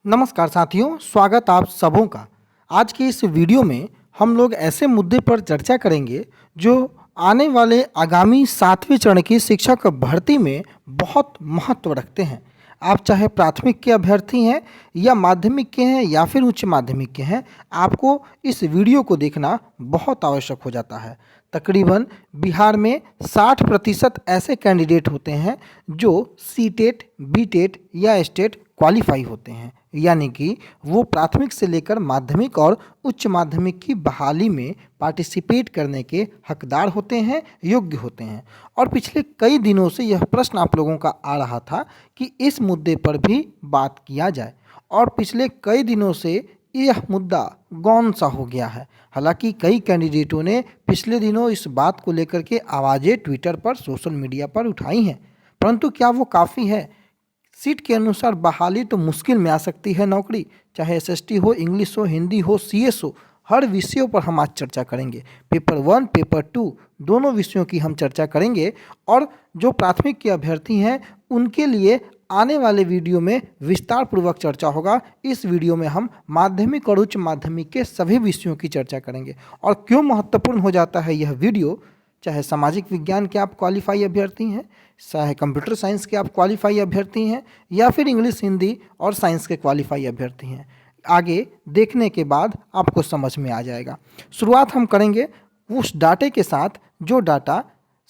नमस्कार साथियों, स्वागत आप सबों का। आज की इस वीडियो में हम लोग ऐसे मुद्दे पर चर्चा करेंगे जो आने वाले आगामी 7वें चरण की शिक्षक भर्ती में बहुत महत्व रखते हैं। आप चाहे प्राथमिक के अभ्यर्थी हैं या माध्यमिक के हैं या फिर उच्च माध्यमिक के हैं, आपको इस वीडियो को देखना बहुत आवश्यक हो जाता है। तकरीबन बिहार में 60% ऐसे कैंडिडेट होते हैं जो सीटेट, बीटेट या स्टेट क्वालिफाई होते हैं, यानी कि वो प्राथमिक से लेकर माध्यमिक और उच्च माध्यमिक की बहाली में पार्टिसिपेट करने के हकदार होते हैं, योग्य होते हैं। और पिछले कई दिनों से यह प्रश्न आप लोगों का आ रहा था कि इस मुद्दे पर भी बात किया जाए, और पिछले कई दिनों से यह मुद्दा गौन सा हो गया है। हालांकि कई कैंडिडेटों ने पिछले दिनों इस बात को लेकर के आवाज़ें ट्विटर पर, सोशल मीडिया पर उठाई हैं, परंतु क्या वो काफ़ी है? सीट के अनुसार बहाली तो मुश्किल में आ सकती है नौकरी, चाहे एसएसटी हो, इंग्लिश हो, हिंदी हो, सीएस हो। हर विषयों पर हम आज चर्चा करेंगे। पेपर 1, पेपर 2 दोनों विषयों की हम चर्चा करेंगे। और जो प्राथमिक के अभ्यर्थी हैं उनके लिए आने वाले वीडियो में विस्तार पूर्वक चर्चा होगा। इस वीडियो में हम माध्यमिक और उच्च माध्यमिक के सभी विषयों की चर्चा करेंगे। और क्यों महत्वपूर्ण हो जाता है यह वीडियो, चाहे सामाजिक विज्ञान के आप क्वालिफाई अभ्यर्थी हैं, चाहे कंप्यूटर साइंस के आप क्वालिफाई अभ्यर्थी हैं, या फिर इंग्लिश, हिंदी और साइंस के क्वालिफाई अभ्यर्थी हैं, आगे देखने के बाद आपको समझ में आ जाएगा। शुरुआत हम करेंगे उस डाटे के साथ जो डाटा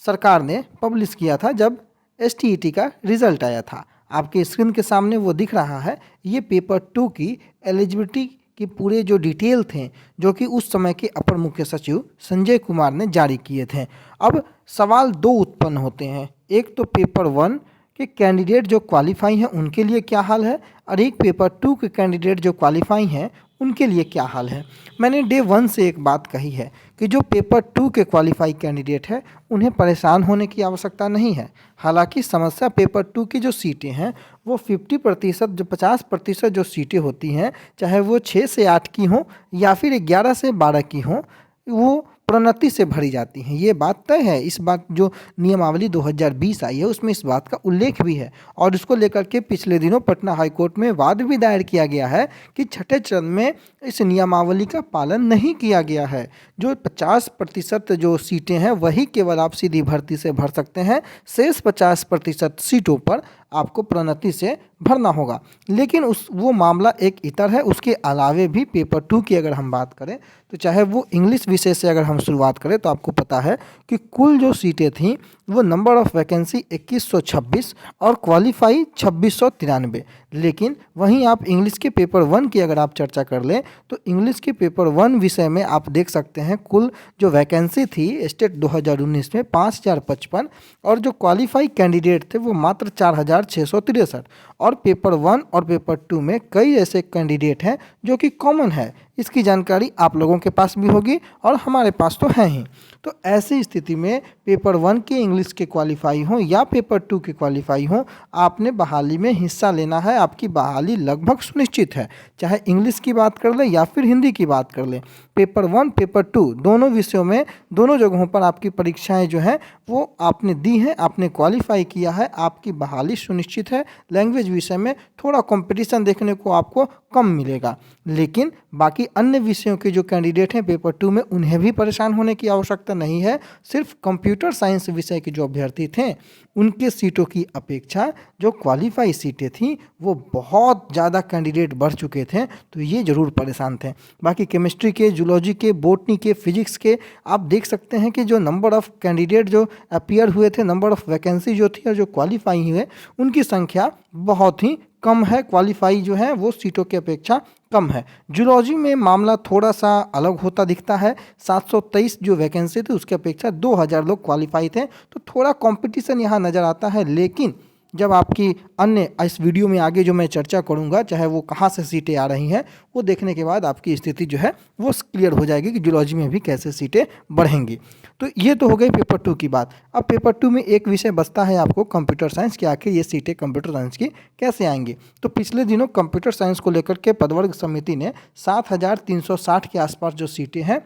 सरकार ने पब्लिश किया था जब एसटीईटी का रिजल्ट आया था। आपके स्क्रीन के सामने वो दिख रहा है। ये पेपर 2 की एलिजिबिलिटी कि पूरे जो डिटेल थे जो कि उस समय के अपर मुख्य सचिव संजय कुमार ने जारी किए थे। अब सवाल दो उत्पन्न होते हैं, एक तो पेपर 1 के कैंडिडेट जो क्वालिफाई हैं उनके लिए क्या हाल है, और एक पेपर 2 के कैंडिडेट जो क्वालिफाई हैं उनके लिए क्या हाल है। मैंने डे 1 से एक बात कही है कि जो पेपर 2 के क्वालिफाई कैंडिडेट है उन्हें परेशान होने की आवश्यकता नहीं है। हालांकि समस्या पेपर 2 की जो सीटें हैं वो 50%, जो 50% जो सीटें होती हैं, चाहे वो 6 से 8 की हों या फिर 11 से 12 की हों, वो प्रोन्नति से भरी जाती हैं। ये बात तय है। इस बात जो नियमावली 2020 आई है उसमें इस बात का उल्लेख भी है, और इसको लेकर के पिछले दिनों पटना हाईकोर्ट में वाद भी दायर किया गया है कि छठे चरण में इस नियमावली का पालन नहीं किया गया है। जो 50% जो सीटें हैं वही केवल आप सीधी भर्ती से भर सकते हैं, शेष 50% सीटों पर आपको प्रोन्नति से भरना होगा। लेकिन वो मामला एक इतर है। उसके अलावे भी पेपर 2 की अगर हम बात करें तो चाहे वो इंग्लिश विषय से अगर हम शुरुआत करें तो आपको पता है कि कुल जो सीटें थीं वो नंबर ऑफ़ वैकेंसी 2126 और क्वालिफाई 2693। लेकिन वहीं आप इंग्लिश के पेपर 1 की अगर आप चर्चा कर लें तो इंग्लिश के पेपर 1 विषय में आप देख सकते हैं कुल जो वैकेंसी थी स्टेट 2019 में 5055, और जो क्वालिफाई कैंडिडेट थे वो मात्र 4663। और पेपर 1 और पेपर 2 में कई ऐसे कैंडिडेट हैं जो कि कॉमन है। इसकी जानकारी आप लोगों के पास भी होगी और हमारे पास तो है ही। तो ऐसी स्थिति में पेपर 1 के इंग्लिश के क्वालिफाई हों या पेपर 2 के क्वालिफाई हों, आपने बहाली में हिस्सा लेना है। आपकी बहाली लगभग सुनिश्चित है, चाहे इंग्लिश की बात कर लें या फिर हिंदी की बात कर लें। पेपर 1, पेपर 2 दोनों विषयों में, दोनों जगहों पर आपकी परीक्षाएं जो हैं वो आपने दी हैं, आपने क्वालिफाई किया है, आपकी बहाली सुनिश्चित है। लैंग्वेज विषय में थोड़ा कंपटीशन देखने को आपको कम मिलेगा, लेकिन बाकी अन्य विषयों के जो कैंडिडेट हैं पेपर 2 में उन्हें भी परेशान होने की आवश्यकता नहीं है। सिर्फ कंप्यूटर साइंस विषय के जो अभ्यर्थी थे उनके सीटों की अपेक्षा जो क्वालिफाई सीटें थीं वो बहुत ज़्यादा कैंडिडेट बढ़ चुके थे, तो ये ज़रूर परेशान थे। बाकी केमिस्ट्री के, जूलॉजी के, बॉटनी के, फिजिक्स के आप देख सकते हैं कि जो नंबर ऑफ़ कैंडिडेट जो अपीयर हुए थे, नंबर ऑफ़ वैकेंसी जो थी और जो क्वालिफाई हुए उनकी संख्या बहुत ही कम है। क्वालिफाई जो है वो सीटों की अपेक्षा कम है। जूलॉजी में मामला थोड़ा सा अलग होता दिखता है। 723 जो वैकेंसी थी उसकी अपेक्षा 2000 लोग क्वालिफाई थे, तो थोड़ा कंपटीशन यहाँ नज़र आता है। लेकिन जब आपकी अन्य इस वीडियो में आगे जो मैं चर्चा करूंगा, चाहे वो कहाँ से सीटें आ रही हैं, वो देखने के बाद आपकी स्थिति जो है वो क्लियर हो जाएगी कि जूलॉजी में भी कैसे सीटें बढ़ेंगी। तो ये तो हो गई पेपर 2 की बात। अब पेपर 2 में एक विषय बचता है आपको कंप्यूटर साइंस की। आखिर ये सीटें कंप्यूटर साइंस की कैसे आएंगी? तो पिछले दिनों कंप्यूटर साइंस को लेकर के पदवर्ग समिति ने 7360 के आसपास जो सीटें हैं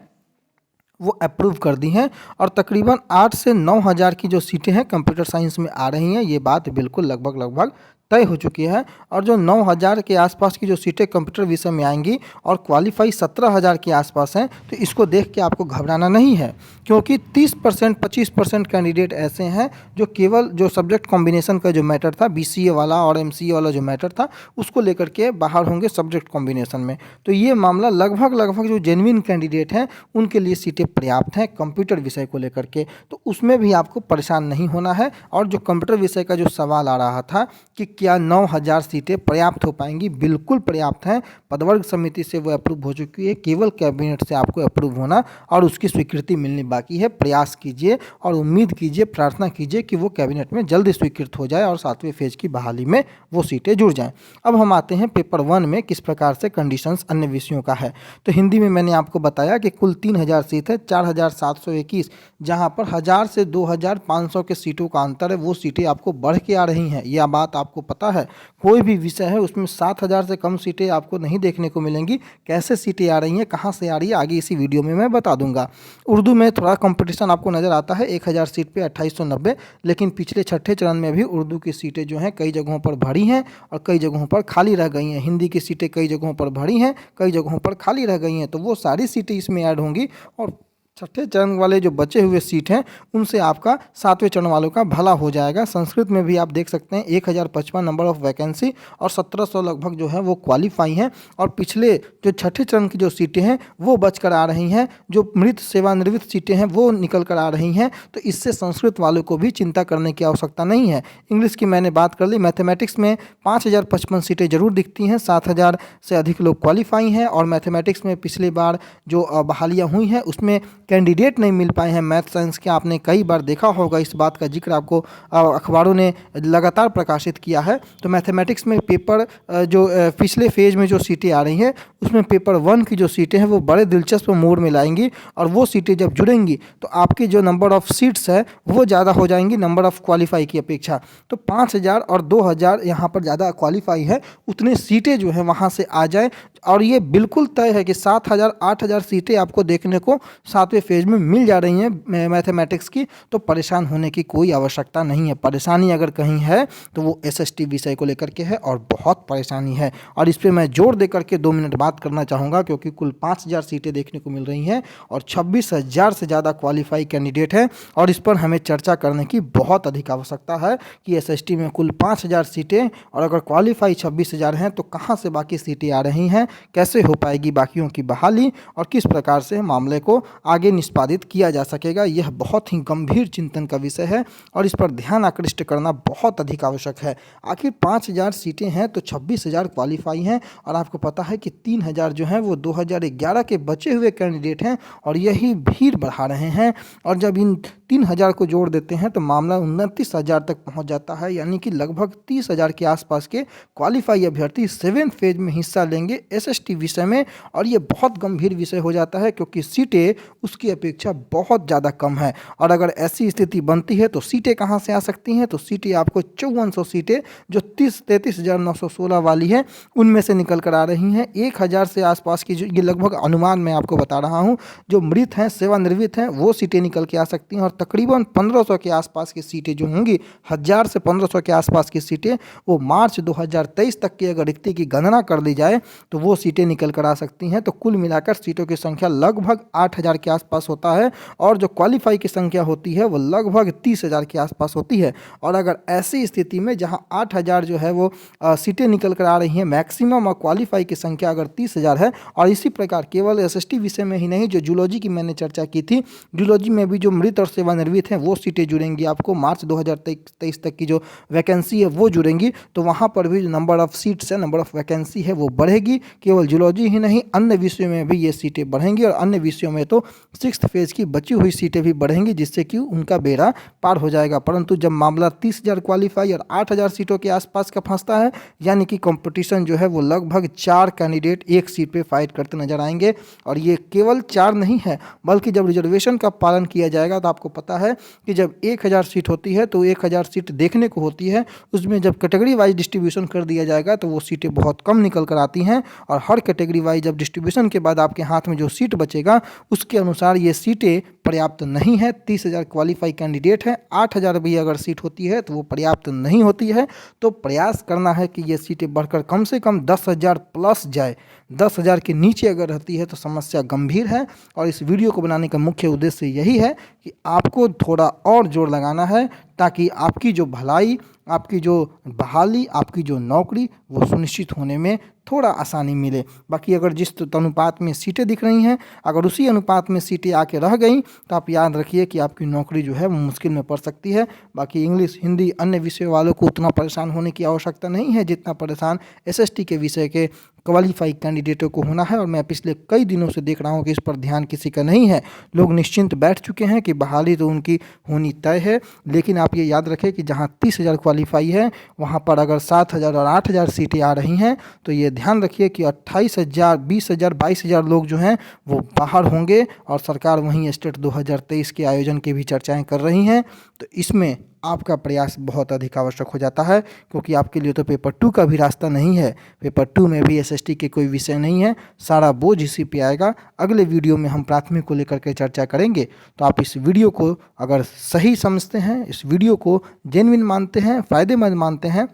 वो अप्रूव कर दी हैं, और तकरीबन 8 से 9 हज़ार की जो सीटें हैं कंप्यूटर साइंस में आ रही हैं। ये बात बिल्कुल लगभग तय हो चुकी है और जो 9,000 के आसपास की जो सीटें कंप्यूटर विषय में आएंगी और क्वालिफाई 17,000 के आसपास हैं, तो इसको देख के आपको घबराना नहीं है, क्योंकि 30% 25% कैंडिडेट ऐसे हैं जो केवल जो सब्जेक्ट कॉम्बिनेशन का जो मैटर था, बीसीए वाला और एमसीए वाला जो मैटर था, उसको लेकर के बाहर होंगे सब्जेक्ट कॉम्बिनेशन में। तो ये मामला लगभग जो जेन्युइन कैंडिडेट हैं उनके लिए सीटें पर्याप्त हैं कंप्यूटर विषय को लेकर के, तो उसमें भी आपको परेशान नहीं होना है। और जो कंप्यूटर विषय का जो सवाल आ रहा था कि क्या 9,000 सीटें पर्याप्त हो पाएंगी, बिल्कुल पर्याप्त हैं। पदवर्ग समिति से वो अप्रूव हो चुकी है, केवल कैबिनेट से आपको अप्रूव होना और उसकी स्वीकृति मिलनी बाकी है। प्रयास कीजिए और उम्मीद कीजिए, प्रार्थना कीजिए कि वो कैबिनेट में जल्दी स्वीकृत हो जाए और 7वें फेज की बहाली में वो सीटें जुड़ जाएं। अब हम आते हैं पेपर 1 में किस प्रकार से कंडीशंस अन्य विषयों का है। तो हिंदी में मैंने आपको बताया कि कुल 3,000 सीट है, 4,721, जहां पर 1,000 से 2,500 के सीटों का अंतर है, वो सीटें आपको बढ़ के आ रही हैं। यह बात आपको पता है, कोई भी विषय है उसमें 7,000 से कम सीटें आपको नहीं देखने को मिलेंगी। कैसे सीटें आ रही हैं, कहाँ से आ रही है, आगे इसी वीडियो में मैं बता दूंगा। उर्दू में थोड़ा कंपटीशन आपको नज़र आता है, 1,000 सीट पे 2,890, लेकिन पिछले छठे चरण में भी उर्दू की सीटें जो हैं कई जगहों पर भरी हैं और कई जगहों पर खाली रह गई हैं। हिंदी की सीटें कई जगहों पर भरी हैं, कई जगहों पर खाली रह गई हैं, तो वो सारी सीटें इसमें ऐड होंगी और छठे चरण वाले जो बचे हुए सीट हैं उनसे आपका 7वें चरण वालों का भला हो जाएगा। संस्कृत में भी आप देख सकते हैं 1,055 नंबर ऑफ वैकेंसी और 1,700 लगभग जो है वो क्वालिफाई हैं और पिछले जो छठे चरण की जो सीटें हैं वो बच कर आ रही हैं, जो मृत सेवानिवृत्त सीटें हैं वो निकल कर आ रही हैं। तो इससे संस्कृत वालों को भी चिंता करने की आवश्यकता नहीं है। इंग्लिश की मैंने बात कर ली। मैथमेटिक्स में 5,055 सीटें जरूर दिखती हैं, 7,000 से अधिक लोग क्वालिफाई हैं और मैथमेटिक्स में पिछली बार जो बहालियाँ हुई हैं उसमें कैंडिडेट नहीं मिल पाए हैं मैथ साइंस के। आपने कई बार देखा होगा, इस बात का जिक्र आपको अखबारों ने लगातार प्रकाशित किया है। तो मैथमेटिक्स में पेपर जो पिछले फेज में जो सीटें आ रही हैं उसमें पेपर 1 की जो सीटें हैं वो बड़े दिलचस्प मोड़ में लाएंगी और वो सीटें जब जुड़ेंगी तो आपकी जो नंबर ऑफ सीट्स है वो ज़्यादा हो जाएंगी नंबर ऑफ क्वालिफाई की अपेक्षा। तो 5,000 और 2,000 यहाँ पर ज़्यादा क्वालिफाई है, उतनी सीटें जो हैं वहाँ से आ जाए और ये बिल्कुल तय है कि 7,000 8,000 सीटें आपको देखने को 7वें फेज में मिल जा रही हैं मैथमेटिक्स की। तो परेशान होने की कोई आवश्यकता नहीं है। परेशानी अगर कहीं है तो वो एसएसटी विषय को लेकर के है और बहुत परेशानी है, और इस पर मैं जोर दे करके 2 मिनट बात करना चाहूँगा, क्योंकि कुल 5,000 सीटें देखने को मिल रही हैं और 26,000 से ज़्यादा क्वालिफाई कैंडिडेट हैं और इस पर हमें चर्चा करने की बहुत अधिक आवश्यकता है कि एसएसटी में कुल 5,000 सीटें और अगर क्वालिफाई 26,000 हैं तो कहाँ से बाकी सीटें आ रही हैं, कैसे हो पाएगी बाकियों की बहाली और किस प्रकार से मामले को आगे निष्पादित किया जा सकेगा। यह बहुत ही गंभीर चिंतन का विषय है और इस पर ध्यान आकृष्ट करना बहुत अधिक आवश्यक है। आखिर 5,000 सीटें हैं तो 26,000 क्वालिफाई हैं और आपको पता है कि 3,000 जो हैं वो 2011 के बचे हुए कैंडिडेट हैं और यही भीड़ बढ़ा रहे हैं। और जब इन 3,000 को जोड़ देते हैं तो मामला 29,000 तक पहुंच जाता है, यानी कि लगभग 30,000 के आसपास के क्वालिफाई अभ्यर्थी 7th फेज में हिस्सा लेंगे एसएसटी विषय में। और ये बहुत गंभीर विषय हो जाता है क्योंकि सीटें उसकी अपेक्षा बहुत ज़्यादा कम है। और अगर ऐसी स्थिति बनती है तो सीटें कहाँ से आ सकती हैं, तो सीटें आपको 5400 सीटें जो 33,916 वाली है उनमें से निकल कर आ रही हैं। 1,000 से आसपास की जो ये लगभग अनुमान मैं आपको बता रहा हूँ, जो मृत हैं सेवानिवृत्त हैं वो सीटें निकल के आ सकती हैं और तकरीबन 1,500 के आसपास की सीटें जो होंगी, 1,000 से 1,500 के आसपास की सीटें वो मार्च 2023 तक की अगर रिक्ति की गणना कर दी जाए तो वो सीटें निकल कर आ सकती हैं। तो कुल मिलाकर सीटों की संख्या लगभग 8,000 के आसपास होता है और जो क्वालिफाई की संख्या होती है वो लगभग 30,000 के आसपास होती है। और अगर ऐसी स्थिति में जहां 8,000 जो है वो सीटें निकल कर आ रही हैं, मैक्सिमम और क्वालिफाई की संख्या अगर 30,000 है, और इसी प्रकार केवल एसएसटी विषय में ही नहीं, जो जूलॉजी की मैंने चर्चा की थी, जूलॉजी में भी जो मृत और सेवानिवृत्त हैं वो सीटें जुड़ेंगी आपको। मार्च 2023 तक की जो वैकेंसी है वो जुड़ेंगी, तो वहाँ पर भी जो नंबर ऑफ सीट्स है, नंबर ऑफ वैकेंसी है वो बढ़ेगी। केवल जूलॉजी ही नहीं, अन्य विषयों में भी ये सीटें बढ़ेंगी और अन्य विषयों में तो 6th फेज की बची हुई सीटें भी बढ़ेंगी, जिससे कि उनका बेड़ा पार हो जाएगा। परंतु जब मामला 30,000 क्वालिफाई और 8,000 सीटों के आसपास का फंसता है, यानी कि कंपटीशन जो है वो लगभग 4 कैंडिडेट एक सीट पे फाइट करते नजर आएंगे। और ये केवल 4 नहीं है, बल्कि जब रिजर्वेशन का पालन किया जाएगा तो आपको पता है कि जब 1,000 सीट होती है तो 1,000 सीट देखने को होती है, उसमें जब कैटेगरी वाइज डिस्ट्रीब्यूशन कर दिया जाएगा तो वो सीटें बहुत कम निकल कर आती हैं। और हर कैटेगरी वाइज जब डिस्ट्रीब्यूशन के बाद आपके हाथ में जो सीट बचेगा उसके अनुसार अनुसार ये सीटें पर्याप्त नहीं है। 30,000 क्वालिफाई कैंडिडेट हैं, 8,000 भी अगर सीट होती है तो वो पर्याप्त नहीं होती है। तो प्रयास करना है कि ये सीटें बढ़कर कम से कम 10,000 प्लस जाए। 10,000 के नीचे अगर रहती है तो समस्या गंभीर है। और इस वीडियो को बनाने का मुख्य उद्देश्य यही है कि आपको थोड़ा और जोर लगाना है ताकि आपकी जो भलाई, आपकी जो बहाली, आपकी जो नौकरी वो सुनिश्चित होने में थोड़ा आसानी मिले। बाकी अगर जिस अनुपात में सीटें दिख रही हैं, अगर उसी अनुपात में सीटें आके रह गई तो आप याद रखिए कि आपकी नौकरी जो है वो मुश्किल में पड़ सकती है। बाकी इंग्लिश, हिंदी, अन्य विषय वालों को उतना परेशान होने की आवश्यकता नहीं है जितना परेशान एसएसटी के विषय के क्वालिफाई कैंडिडेटों को होना है। और मैं पिछले कई दिनों से देख रहा हूँ कि इस पर ध्यान किसी का नहीं है। लोग निश्चिंत बैठ चुके हैं कि बहाली तो उनकी होनी तय है। लेकिन आप ये याद रखें कि जहाँ 30,000 क्वालिफाई है वहाँ पर अगर 7,000 और 8,000 सीटें आ रही हैं तो ये ध्यान रखिए कि 28,000, 20,000, 22,000 लोग जो हैं वो बाहर होंगे। और सरकार वहीं स्टेट 2023 के आयोजन की भी चर्चाएँ कर रही हैं। तो इसमें आपका प्रयास बहुत अधिक आवश्यक हो जाता है, क्योंकि आपके लिए तो पेपर 2 का भी रास्ता नहीं है। पेपर 2 में भी एसएसटी के कोई विषय नहीं है, सारा बोझ इसी पे आएगा। अगले वीडियो में हम प्राथमिक को लेकर के चर्चा करेंगे। तो आप इस वीडियो को अगर सही समझते हैं, इस वीडियो को जेन्युइन मानते हैं, फ़ायदेमंद मानते हैं,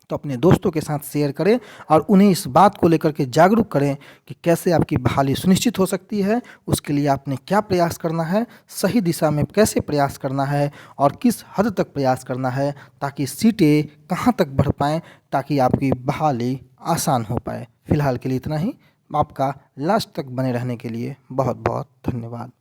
तो अपने दोस्तों के साथ शेयर करें और उन्हें इस बात को लेकर के जागरूक करें कि कैसे आपकी बहाली सुनिश्चित हो सकती है, उसके लिए आपने क्या प्रयास करना है, सही दिशा में कैसे प्रयास करना है और किस हद तक प्रयास करना है, ताकि सीटें कहाँ तक बढ़ पाएँ, ताकि आपकी बहाली आसान हो पाए। फिलहाल के लिए इतना ही। आपका लास्ट तक बने रहने के लिए बहुत बहुत धन्यवाद।